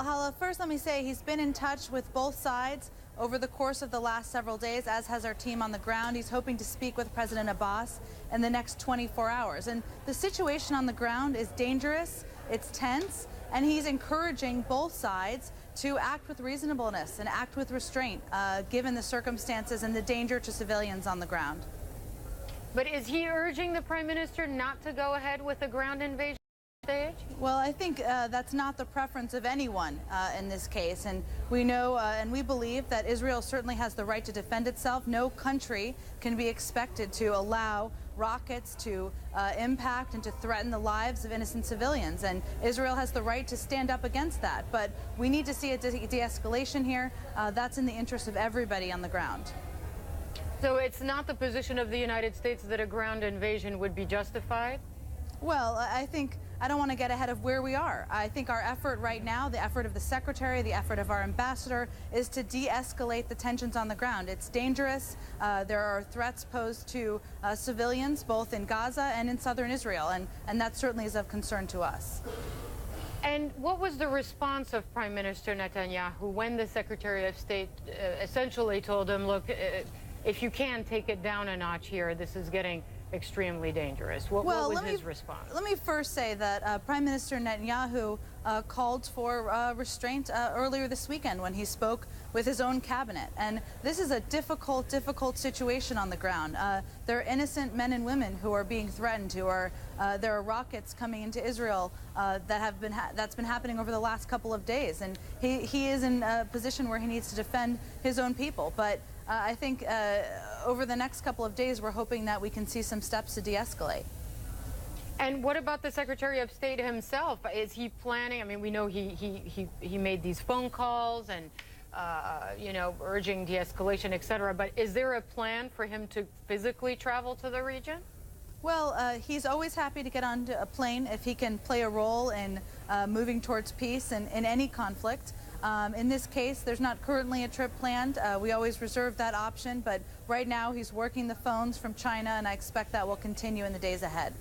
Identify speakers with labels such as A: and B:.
A: Well, Hala, first let me say he's been in touch with both sides over the course of the last several days, as has our team on the ground. He's hoping to speak with President Abbas in the next 24 hours. And the situation on the ground is dangerous, it's tense, and he's encouraging both sides to act with reasonableness and act with restraint, given the circumstances and the danger to civilians on the ground.
B: But is he urging the Prime Minister not to go ahead with a ground invasion stage?
A: Well, I think that's not the preference of anyone in this case. And we know and we believe that Israel certainly has the right to defend itself. No country can be expected to allow rockets to impact and to threaten the lives of innocent civilians. And Israel has the right to stand up against that. But we need to see a de-escalation here. That's in the interest of everybody on the ground.
B: So it's not the position of the United States that a ground invasion would be justified?
A: Well, I don't want to get ahead of where we are. I think our effort right now, the effort of the Secretary, the effort of our ambassador, is to de-escalate the tensions on the ground. It's dangerous. There are threats posed to civilians, both in Gaza and in southern Israel, and that certainly is of concern to us.
B: And what was the response of Prime Minister Netanyahu when the Secretary of State essentially told him, look, if you can take it down a notch here, this is getting extremely dangerous? What was his response?
A: Let me first say that Prime Minister Netanyahu called for restraint earlier this weekend when he spoke with his own cabinet. And this is a difficult situation on the ground. There are innocent men and women who are being threatened, there are rockets coming into Israel that's been happening over the last couple of days. And he is in a position where he needs to defend his own people. But I think over the next couple of days, we're hoping that we can see some steps to de-escalate.
B: And what about the Secretary of State himself? Is he planning? I mean, we know he made these phone calls and, you know, urging de-escalation, et cetera. But is there a plan for him to physically travel to the region?
A: Well, he's always happy to get on a plane if he can play a role in moving towards peace in any conflict. In this case, there's not currently a trip planned. We always reserve that option, but right now he's working the phones from China, and I expect that will continue in the days ahead.